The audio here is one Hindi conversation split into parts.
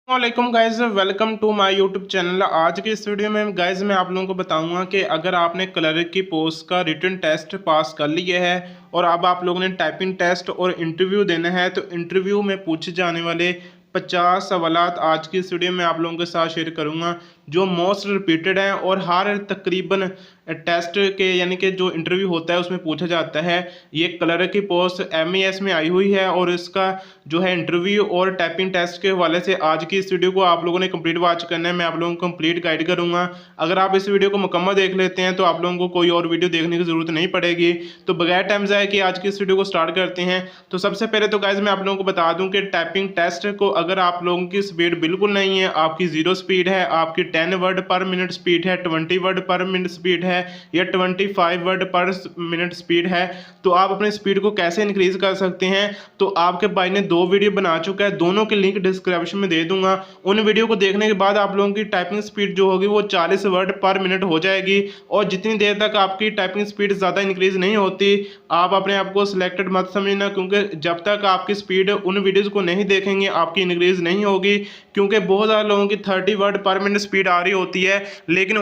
वालेकुम guys, welcome to my YouTube channel. आज के इस वीडियो में गाइज मैं आप लोगों को बताऊंगा कि अगर आपने क्लर्क की पोस्ट का रिटन टेस्ट पास कर लिया है और अब आप लोगों ने टाइपिंग टेस्ट और इंटरव्यू देना है, तो इंटरव्यू में पूछे जाने वाले 50 सवालात आज की इस वीडियो में आप लोगों के साथ शेयर करूंगा, जो मोस्ट रिपीटेड हैं और हर तकरीबन टेस्ट के यानी कि जो इंटरव्यू होता है उसमें पूछा जाता है। ये क्लर्क की पोस्ट MES में आई हुई है और इसका जो है इंटरव्यू और टाइपिंग टेस्ट के हवाले से आज की इस वीडियो को आप लोगों ने कंप्लीट वॉच करना है। मैं आप लोगों को कंप्लीट गाइड करूंगा। अगर आप इस वीडियो को मुकम्मल देख लेते हैं तो आप लोगों को कोई और वीडियो देखने की जरूरत नहीं पड़ेगी। तो बगैर टाइम ज़ाया कि आज की इस वीडियो को स्टार्ट करते हैं। तो सबसे पहले तो गाइज मैं आप लोगों को बता दूं कि टाइपिंग टेस्ट को अगर आप लोगों की स्पीड बिल्कुल नहीं है, आपकी 0 स्पीड है, आपकी 10 वर्ड पर मिनट स्पीड है, 20 वर्ड पर मिनट स्पीड है या 25 वर्ड पर मिनट स्पीड है, तो आप अपनी स्पीड को कैसे इंक्रीज कर सकते हैं। तो आपके भाई ने 2 वीडियो बना चुका है, दोनों के लिंक डिस्क्रिप्शन में दे दूंगा। उन वीडियो को देखने के बाद आप लोगों की टाइपिंग स्पीड जो होगी वो 40 वर्ड पर मिनट हो जाएगी। और जितनी देर तक आपकी टाइपिंग स्पीड ज़्यादा इंक्रीज नहीं होती, आप अपने आप को सिलेक्टेड मत समझना, क्योंकि जब तक आपकी स्पीड उन वीडियोज़ को नहीं देखेंगे आपकी इंक्रीज नहीं होगी। क्योंकि बहुत ज़्यादा लोगों की 30 वर्ड पर मिनट स्पीड आ रही होती है, लेकिन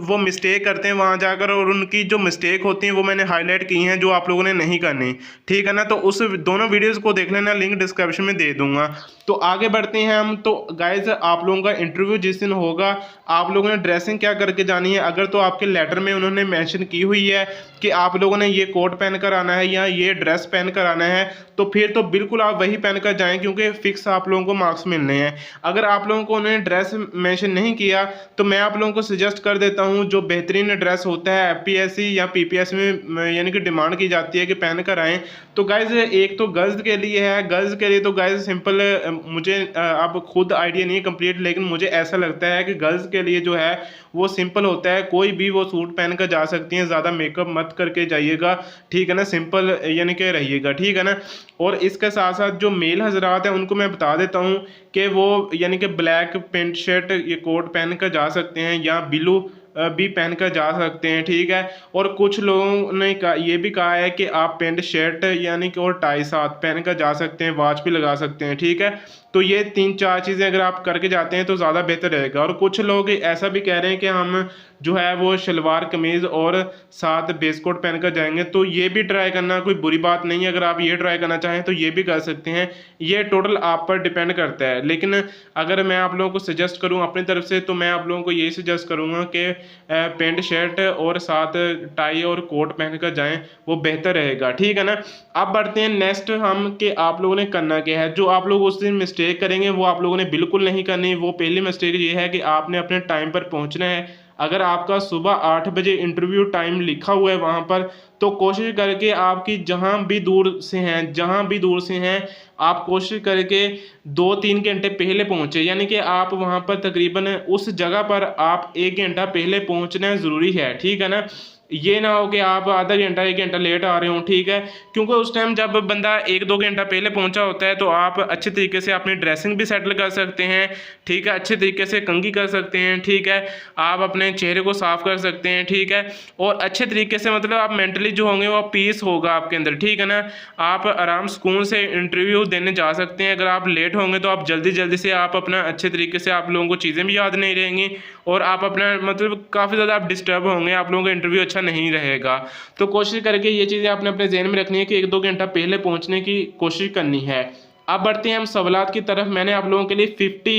वो मिस्टेक करते हैं वहाँ जाकर, और उनकी जो मिस्टेक होती है वो मैंने हाईलाइट की हैं, जो आप लोगों ने नहीं करनी। ठीक है ना, तो उस दोनों वीडियोज़ को देख लेना, लिंक डिस्क्रिप्शन में दे दूंगा। तो आगे बढ़ते हैं हम। तो गाइज आप लोगों का इंटरव्यू जिस दिन होगा, आप लोगों ने ड्रेसिंग क्या करके जानी है। अगर तो आपके लेटर में उन्होंने मेंशन की हुई है कि आप लोगों ने ये कोट पहन कर आना है या ये ड्रेस पहन कर आना है, तो फिर तो बिल्कुल आप वही पहन कर जाएं, क्योंकि फिक्स आप लोगों को मार्क्स मिलने हैं। अगर आप लोगों को उन्होंने ड्रेस मेंशन नहीं किया तो मैं आप लोगों को सजेस्ट कर देता हूं, जो बेहतरीन ड्रेस होता है FPSC या PPS में यानी कि डिमांड की जाती है कि पहन कर आएँ। तो गाइज एक तो गर्ल्स के लिए है, गर्ल्स के लिए तो गाइज सिंपल, मुझे अब खुद आइडिया नहीं है कंप्लीट, लेकिन मुझे ऐसा लगता है कि गर्ल्स के लिए जो है वो सिंपल होता है, कोई भी वो सूट पहन कर जा सकती हैं, ज़्यादा मेकअप मत करके जाइएगा। ठीक है ना, सिंपल यानी कि रहिएगा। ठीक है ना। और इसके साथ साथ जो मेल हजरात हैं उनको मैं बता देता हूँ कि वो यानी कि ब्लैक पेंट शर्ट ये कोट पहन कर जा सकते हैं या ब्लू भी पहन कर जा सकते हैं। ठीक है। और कुछ लोगों ने ये भी कहा है कि आप पेंट शर्ट यानी कि और टाई साथ पहन कर जा सकते हैं, वॉच भी लगा सकते हैं। ठीक है। तो ये 3-4 चीज़ें अगर आप करके जाते हैं तो ज़्यादा बेहतर रहेगा। और कुछ लोग ऐसा भी कह रहे हैं कि हम जो है वो शलवार कमीज़ और साथ बेस कोट पहन कर जाएंगे, तो ये भी ट्राई करना कोई बुरी बात नहीं है। अगर आप ये ट्राई करना चाहें तो ये भी कर सकते हैं, ये टोटल आप पर डिपेंड करता है। लेकिन अगर मैं आप लोगों को सजेस्ट करूं अपनी तरफ से, तो मैं आप लोगों को यही सजेस्ट करूंगा कि पेंट शर्ट और साथ टाई और कोट पहन कर जाएं, वो बेहतर रहेगा। ठीक है ना। अब बढ़ते हैं नेक्स्ट हम कि आप लोगों ने करना क्या है। जो आप लोग उस दिन मिस्टेक करेंगे वो आप लोगों ने बिल्कुल नहीं करनी। वो पहली मिस्टेक ये है कि आपने अपने टाइम पर पहुंचना है। अगर आपका सुबह 8 बजे इंटरव्यू टाइम लिखा हुआ है वहाँ पर, तो कोशिश करके आपकी जहाँ भी दूर से हैं आप कोशिश करके 2-3 घंटे पहले पहुँचे, यानी कि आप वहाँ पर तकरीबन उस जगह पर आप 1 घंटा पहले पहुँचना ज़रूरी है। ठीक है ना। ये ना हो कि आप आधा घंटा 1 घंटा लेट आ रहे हो। ठीक है। क्योंकि उस टाइम जब बंदा 1-2 घंटा पहले पहुंचा होता है तो आप अच्छे तरीके से अपनी ड्रेसिंग भी सेटल कर सकते हैं। ठीक है। अच्छे तरीके से कंघी कर सकते हैं। ठीक है। आप अपने चेहरे को साफ कर सकते हैं। ठीक है। और अच्छे तरीके से मतलब आप मेंटली जो होंगे वो पीस होगा आपके अंदर। ठीक है ना। आप आराम सुकून से इंटरव्यू देने जा सकते हैं। अगर आप लेट होंगे तो आप जल्दी से आप अपना अच्छे तरीके से आप लोगों को चीज़ें भी याद नहीं रहेंगी और आप अपना मतलब काफ़ी ज़्यादा आप डिस्टर्ब होंगे, आप लोगों का इंटरव्यू अच्छा नहीं रहेगा। तो कोशिश करके ये चीज़ें आपने अपने ज़हन में रखनी है कि 1-2 घंटा पहले पहुंचने की कोशिश करनी है। अब बढ़ते हैं हम सवालात की तरफ। मैंने आप लोगों के लिए 50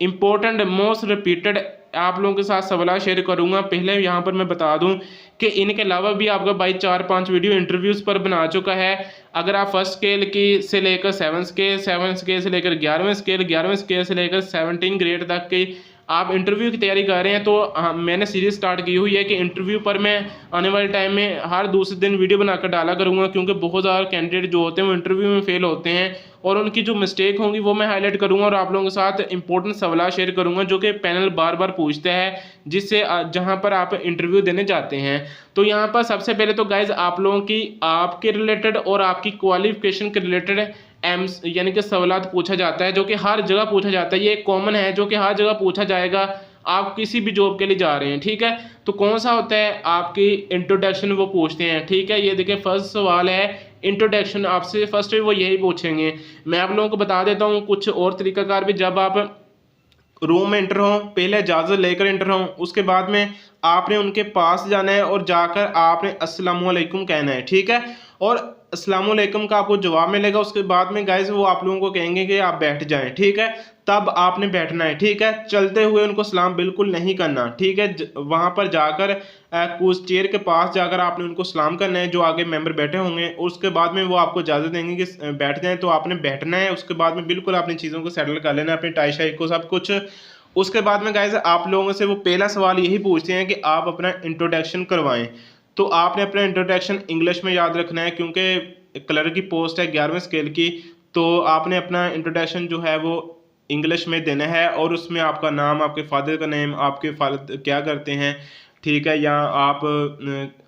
इंपॉर्टेंट मोस्ट रिपीटेड आप लोगों के साथ सवाल शेयर करूंगा। पहले यहाँ पर मैं बता दूं कि इनके अलावा भी आपका भाई 4-5 वीडियो इंटरव्यूज़ पर बना चुका है। अगर आप फर्स्ट स्केल की से लेकर 7 स्केल, 7 स्केल से लेकर 11वें स्केल, 11वें स्केल से लेकर 17 ग्रेड तक की आप इंटरव्यू की तैयारी कर रहे हैं, तो मैंने सीरीज स्टार्ट की हुई है कि इंटरव्यू पर मैं आने वाले टाइम में हर दूसरे दिन वीडियो बनाकर डाला करूंगा, क्योंकि बहुत ज़्यादा कैंडिडेट जो होते हैं वो इंटरव्यू में फेल होते हैं और उनकी जो मिस्टेक होंगी वो मैं हाईलाइट करूंगा और आप लोगों के साथ इंपॉर्टेंट सवाल शेयर करूंगा जो कि पैनल बार बार पूछते हैं, जिससे जहां पर आप इंटरव्यू देने जाते हैं। तो यहाँ पर सबसे पहले तो गाइज आप लोगों की आपके रिलेटेड और आपकी क्वालिफिकेशन के रिलेटेड एम्स यानी कि सवालात पूछा जाता है, जो कि हर जगह पूछा जाता है। ये एक कॉमन है जो कि हर जगह पूछा जाएगा। आप किसी भी जॉब के लिए जा रहे हैं। ठीक है। तो कौन सा होता है, आपकी इंट्रोडक्शन वो पूछते हैं। ठीक है। ये देखिए फर्स्ट सवाल है इंट्रोडक्शन, आपसे फर्स्ट वो यही पूछेंगे। मैं आप लोगों को बता देता हूँ कुछ और तरीकाकार भी, जब आप रूम में एंटर हों, पहले इजाज़त लेकर एंटर हों, उसके बाद में आपने उनके पास जाना है और जाकर आपने अस्सलामु अलैकुम कहना है, ठीक है। और अस्सलामु अलैकुम का आपको जवाब मिलेगा, उसके बाद में गाइस वो आप लोगों को कहेंगे कि आप बैठ जाएं, ठीक है। तब आपने बैठना है, ठीक है। चलते हुए उनको सलाम बिल्कुल नहीं करना, ठीक है। वहां पर जाकर कुछ चेयर के पास जाकर आपने उनको सलाम करना है जो आगे मेंबर बैठे होंगे, उसके बाद में वो आपको इजाज़त देंगे कि बैठ जाएं, तो आपने बैठना है। उसके बाद में बिल्कुल अपनी चीज़ों को सेटल कर लेना है, अपनी टाई शाई को सब कुछ। उसके बाद में गाइस आप लोगों से वो पहला सवाल यही पूछते हैं कि आप अपना इंट्रोडक्शन करवाएं। तो आपने अपना इंट्रोडक्शन इंग्लिश में याद रखना है, क्योंकि क्लर्क की पोस्ट है 11वें स्केल की। तो आपने अपना इंट्रोडक्शन जो है वो इंग्लिश में देना है, और उसमें आपका नाम, आपके फादर का नेम, आपके फादर क्या करते हैं, ठीक है, या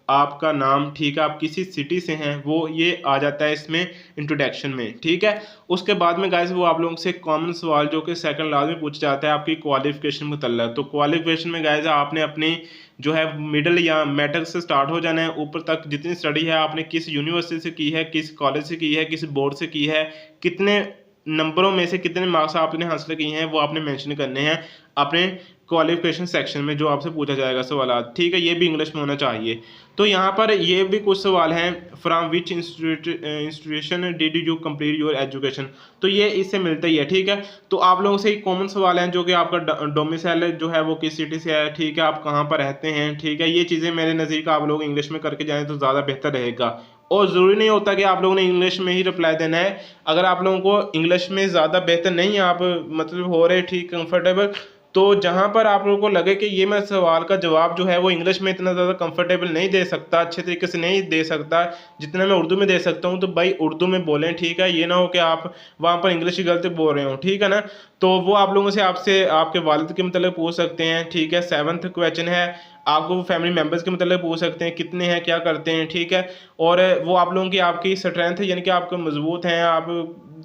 आपका नाम, ठीक है, आप किसी सिटी से हैं, वो ये आ जाता है इसमें इंट्रोडक्शन में, ठीक है। उसके बाद में गाइस वो आप लोगों से कॉमन सवाल जो कि सेकंड लास्ट में पूछा जाता है आपकी क्वालिफिकेशन मुतल्लक। तो क्वालिफिकेशन में गाइस आपने अपनी जो है मिडिल या मैट्रिक से स्टार्ट हो जाना है, ऊपर तक जितनी स्टडी है आपने किस यूनिवर्सिटी से की है, किस कॉलेज से की है, किस बोर्ड से की है, कितने नंबरों में से कितने मार्क्स आपने हासिल किए हैं, वो आपने मेंशन करने हैं अपने क्वालिफिकेशन सेक्शन में जो आपसे पूछा जाएगा सवाल, ठीक है। ये भी इंग्लिश में होना चाहिए। तो यहाँ पर ये भी कुछ सवाल हैं, from which institution did you complete your education, तो ये इससे मिलता ही है, ठीक है। तो आप लोगों से एक कॉमन सवाल है जो कि आपका डोमिसाइल जो है वो किस सिटी से है, ठीक है, आप कहाँ पर रहते हैं, ठीक है। ये चीज़ें मेरे नज़र का आप लोग इंग्लिश में करके जाएँ तो ज़्यादा बेहतर रहेगा। और ज़रूरी नहीं होता कि आप लोगों ने इंग्लिश में ही रिप्लाई देना है। अगर आप लोगों को इंग्लिश में ज़्यादा बेहतर नहीं आप मतलब हो रहे ठीक कंफर्टेबल, तो जहाँ पर आप लोगों को लगे कि ये मैं सवाल का जवाब जो है वो इंग्लिश में इतना ज़्यादा कंफर्टेबल नहीं दे सकता, अच्छे तरीके से नहीं दे सकता जितना मैं उर्दू में दे सकता हूँ, तो भाई उर्दू में बोलें, ठीक है। ये ना हो कि आप वहाँ पर इंग्लिश ही गलत बोल रहे हो, ठीक है ना। तो वो आप लोगों से आपसे आपके वालिद के मतलब पूछ सकते हैं, ठीक है। 7th क्वेश्चन है, आपको फैमिली मेम्बर्स के मतलब पूछ सकते हैं, कितने हैं, क्या करते हैं, ठीक है। और वो आप लोगों की आपकी स्ट्रेंथ यानी कि आपके मजबूत हैं, आप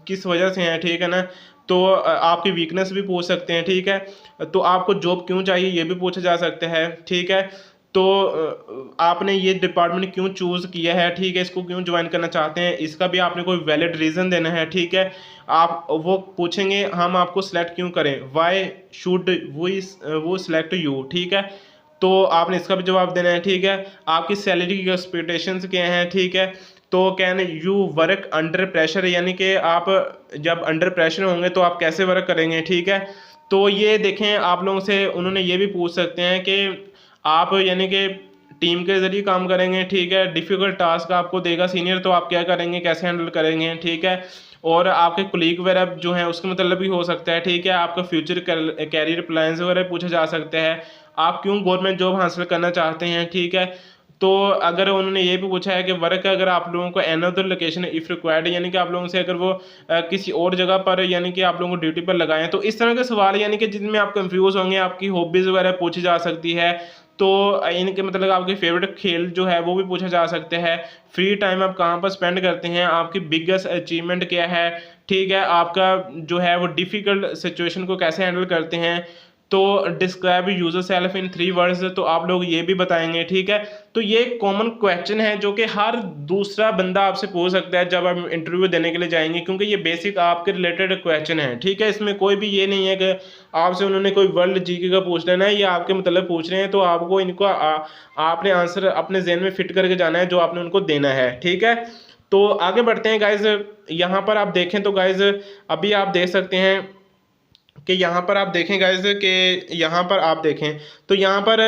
किस वजह से हैं, ठीक है ना। तो आपकी वीकनेस भी पूछ सकते हैं, ठीक है। तो आपको जॉब क्यों चाहिए ये भी पूछा जा सकता है, ठीक है। तो आपने ये डिपार्टमेंट क्यों चूज़ किया है, ठीक है, इसको क्यों ज्वाइन करना चाहते हैं, इसका भी आपने कोई वैलिड रीज़न देना है, ठीक है। आप वो पूछेंगे हम आपको सिलेक्ट क्यों करें, वाई शुड वो सिलेक्ट यू, ठीक है। तो आपने इसका भी जवाब देना है, ठीक है। आपकी सैलरी की एक्सपेक्टेशंस क्या हैं, ठीक है। तो can you work under pressure, यानी कि आप जब अंडर प्रेशर होंगे तो आप कैसे वर्क करेंगे, ठीक है। तो ये देखें आप लोगों से उन्होंने ये भी पूछ सकते हैं कि आप यानी कि टीम के ज़रिए काम करेंगे, ठीक है। डिफ़िकल्ट टास्क आपको देगा सीनियर, तो आप क्या करेंगे, कैसे हैंडल करेंगे, ठीक है। और आपके कोलीग वगैरह जो हैं उसके मतलब भी हो सकता है, ठीक है। आपका फ्यूचर कैरियर प्लान्स वगैरह पूछा जा सकता है, आप क्यों गवर्नमेंट जॉब हासिल करना चाहते हैं, ठीक है। तो अगर उन्होंने ये भी पूछा है कि वर्क अगर आप लोगों को अनदर लोकेशन इफ़ रिक्वायर्ड, यानी कि आप लोगों से अगर वो किसी और जगह पर यानी कि आप लोगों को ड्यूटी पर लगाएं, तो इस तरह के सवाल यानी कि जिनमें आप कंफ्यूज होंगे, आपकी हॉबीज़ वगैरह पूछी जा सकती है। तो इनके मतलब आपके फेवरेट खेल जो है वो भी पूछा जा सकता है। फ्री टाइम आप कहाँ पर स्पेंड करते हैं, आपकी बिगेस्ट अचीवमेंट क्या है, ठीक है। आपका जो है वो डिफ़िकल्ट सिचुएशन को कैसे हैंडल करते हैं। तो describe user self in 3 words, तो आप लोग ये भी बताएंगे, ठीक है। तो ये कॉमन क्वेश्चन है जो कि हर दूसरा बंदा आपसे पूछ सकता है जब आप इंटरव्यू देने के लिए जाएंगे, क्योंकि ये बेसिक आपके रिलेटेड क्वेश्चन है, ठीक है। इसमें कोई भी ये नहीं है कि आपसे उन्होंने कोई वर्ल्ड जीके का पूछ लेना है, ये आपके मतलब पूछ रहे हैं, तो आपको इनको आपने आंसर अपने जहन में फिट करके जाना है जो आपने उनको देना है, ठीक है। तो आगे बढ़ते हैं गाइज। यहाँ पर आप देखें तो गाइज अभी आप देख सकते हैं कि यहाँ पर आप देखें गाइस कि यहाँ पर आप देखें तो यहाँ पर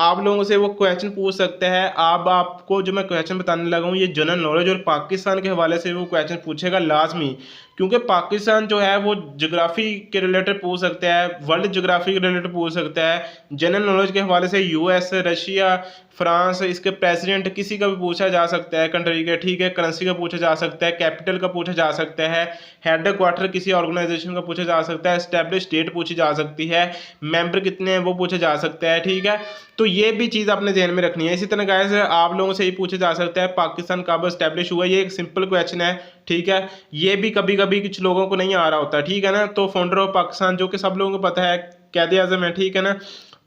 आप लोगों से वो क्वेश्चन पूछ सकता है। अब आपको जो मैं क्वेश्चन बताने लगा हूँ ये जनरल नॉलेज और पाकिस्तान के हवाले से वो क्वेश्चन पूछेगा लाजमी, क्योंकि पाकिस्तान जो है वो ज्योग्राफी के रिलेटेड पूछ सकता है, वर्ल्ड ज्योग्राफी के रिलेटेड पूछ सकता है, जनरल नॉलेज के हवाले से यूएस, रशिया, फ्रांस, इसके प्रेसिडेंट किसी का भी पूछा जा सकता है कंट्री के, ठीक है। करेंसी का पूछा जा सकता है, कैपिटल का पूछा जा सकता है, हेड क्वार्टर किसी ऑर्गेनाइजेशन का पूछा जा सकता है, एस्टेब्लिश डेट पूछी जा सकती है, मेंबर कितने हैं वो पूछा जा सकता है, ठीक है। तो ये भी चीज़ अपने ध्यान में रखनी है। इसी तरह गाइस आप लोगों से ही पूछा जा सकता है पाकिस्तान कब एस्टेब्लिश हुआ, ये एक सिंपल क्वेश्चन है, ठीक है। ये भी कभी कभी कुछ लोगों को नहीं आ रहा होता, ठीक है ना। तो फाउंडर ऑफ पाकिस्तान जो कि सब लोगों को पता है कैद आज़म है, ठीक है ना।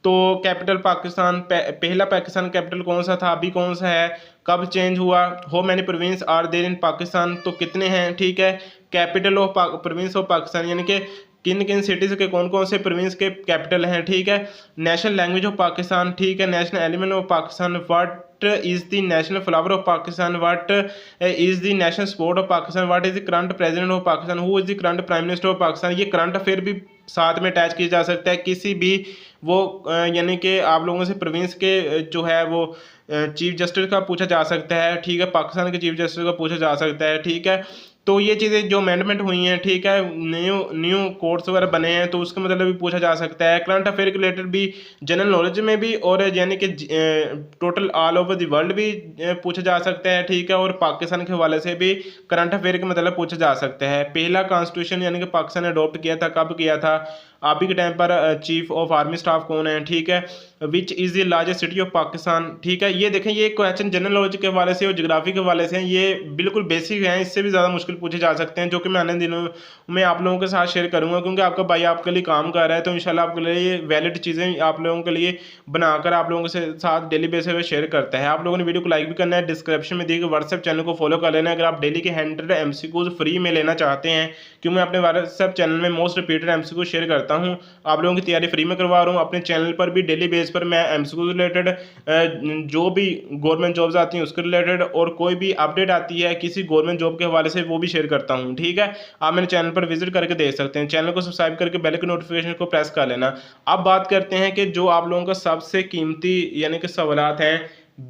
तो कैपिटल पाकिस्तान पहला पाकिस्तान कैपिटल कौन सा था, अभी कौन सा है, कब चेंज हुआ, how many province are there in Pakistan, तो कितने हैं, ठीक है। Capital of province of Pakistan यानी कि किन किन सिटीज़ के कौन कौन से प्रोविंस के कैपिटल हैं, ठीक है। नेशनल लैंग्वेज ऑफ पाकिस्तान, ठीक है। National element of Pakistan, what is the national flower of Pakistan, what is the national sport of Pakistan, what is the current president of Pakistan, who is the current prime minister of Pakistan. ये करंट अफेयर भी साथ में अटैच किया जा सकता है। किसी भी वो यानी कि आप लोगों से प्रोविंस के जो है वो चीफ जस्टिस का पूछा जा सकता है, ठीक है। पाकिस्तान के चीफ जस्टिस का पूछा जा सकता है, ठीक है। तो ये चीज़ें जो अमेंडमेंट हुई हैं, ठीक है, न्यू कोर्ट्स वगैरह बने हैं, तो उसका मतलब भी पूछा जा सकता है। करंट अफेयर के रिलेटेड भी, जनरल नॉलेज में भी, और यानी कि total all over the world भी पूछा जा सकता है, ठीक है। और पाकिस्तान के हवाले से भी करंट अफेयर के मतलब पूछा जा सकता है। पहला कॉन्स्टिट्यूशन यानी कि पाकिस्तान ने अडॉप्ट किया था, कब किया था, अभी के टाइम पर चीफ ऑफ आर्मी स्टाफ कौन है, ठीक है। Which is the largest city of Pakistan, ठीक है। ये देखें, ये क्वेश्चन जनरल नॉलेज के हवाले से और ज्योग्राफी के हवाले से हैं, ये बिल्कुल बेसिक हैं, इससे भी ज़्यादा मुश्किल पूछे जा सकते हैं, जो कि मैं आने दिनों में आप लोगों के साथ शेयर करूंगा, क्योंकि आपका भाई आपके लिए काम कर रहा है, तो इंशाल्लाह आपके लिए ये वैलिड चीज़ें आप लोगों के लिए बनाकर आप लोगों के साथ डेली बेसिस पे शेयर करता है। आप लोगों ने वीडियो को लाइक भी करना है, डिस्क्रिप्शन में दिए गए व्हाट्सएप चैनल को फॉलो कर लेना है अगर आप डेली के 100 MCQs फ्री में लेना चाहते हैं, क्योंकि मैं अपने व्हाट्सएप चैनल में मोस्ट रिपीटेड MCQ शेयर करता हूँ। आप लोगों की तैयारी फ्री में करवा रहा हूँ। अपने चैनल पर भी डेली बेस पर मैं MCQ रिलेटेड जो भी गवर्नमेंट जॉब्स आती हैं उसके रिलेटेड, और कोई भी अपडेट आती है किसी गवर्नमेंट जॉब के हवाले से, वो भी शेयर करता हूँ, ठीक है। आप मेरे चैनल पर विजिट करके देख सकते हैं। चैनल को सब्सक्राइब करके बेल की नोटिफिकेशन को प्रेस कर लेना। अब बात करते हैं कि जो आप लोगों का सबसे कीमती यानी कि सवालात हैं,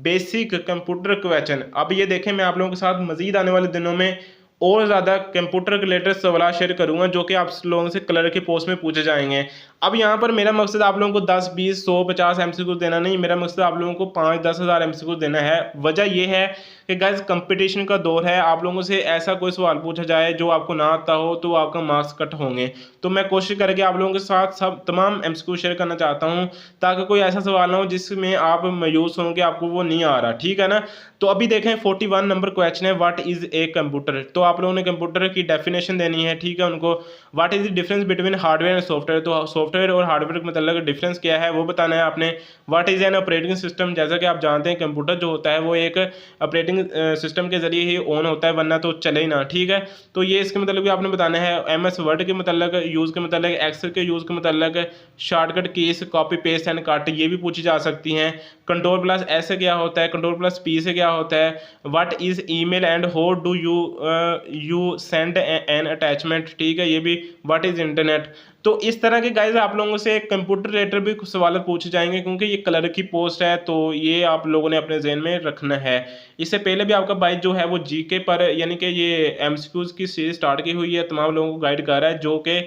बेसिक कंप्यूटर क्वेश्चन। अब ये देखें, मैं आप लोगों के साथ मजीद आने वाले दिनों में और ज़्यादा कंप्यूटर के रिलेटेड सवाल शेयर करूंगा, जो कि आप लोगों से कलर के पोस्ट में पूछे जाएंगे। अब यहाँ पर मेरा मकसद आप लोगों को 10, 20, 100, 50 MCQ देना नहीं, मेरा मकसद आप लोगों को 5-10 हज़ार MCQ देना है। वजह यह है कि गाइस कंपटीशन का दौर है, आप लोगों से ऐसा कोई सवाल पूछा जाए जो आपको ना आता हो तो आपका मार्क्स कट होंगे। तो मैं कोशिश करके आप लोगों के साथ सब तमाम MCQ शेयर करना चाहता हूँ, ताकि कोई ऐसा सवाल ना हो जिसमें आप मायूस हों कि आपको वो नहीं आ रहा, ठीक है ना। तो अभी देखें 41 नंबर क्वेश्चन है, व्हाट इज़ ए कंप्यूटर। तो आप लोगों ने कंप्यूटर की डेफिनेशन देनी है, ठीक है। उनको what is the difference between hardware and software, तो सॉफ्टवेयर और हार्डवेयर के मतलब डिफरेंस क्या है वो बताना है आपने। What is an operating system, जैसा कि आप जानते हैं कंप्यूटर जो होता है वो एक ऑपरेटिंग सिस्टम के जरिए ही ऑन होता है, वरना तो चले ही ना, ठीक है। तो ये इसके मतलब भी आपने बताना है। MS वर्ड के मतलब यूज़ के मतलब, एक्सेल के यूज़ के मतलब, shortcut keys, copy paste and cut, ये भी पूछी जा सकती हैं। कंट्रोल प्लस S से क्या होता है, कंट्रोल प्लस P से क्या होता है, what is email and how do you send an attachment, ठीक है। ये भी व्हाट इज़ इंटरनेट। तो इस तरह के गाइज आप लोगों से कंप्यूटर रिलेटेड भी कुछ सवाल पूछे जाएंगे, क्योंकि ये कलर की पोस्ट है, तो ये आप लोगों ने अपने जहन में रखना है। इससे पहले भी आपका भाई जो है वो GK पर यानी कि ये MCQs की सीरीज स्टार्ट की हुई है, तमाम लोगों को गाइड कर रहा है, जो कि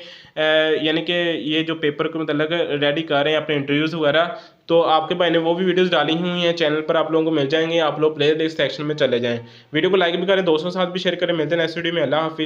यानी कि ये जो पेपर को मतलब रेडी कर रहे हैं अपने इंटरव्यूज़ वगैरह। तो आपके भाई ने वो भी वीडियोस डाली हुई हैं चैनल पर, आप लोगों को मिल जाएंगे। आप लोग प्ले लिस्ट सेक्शन में चले जाएं, वीडियो को लाइक भी करें, दोस्तों के साथ भी शेयर करें। मिलते हैं नेक्स्ट वीडियो में। अल्लाह हाफिज़।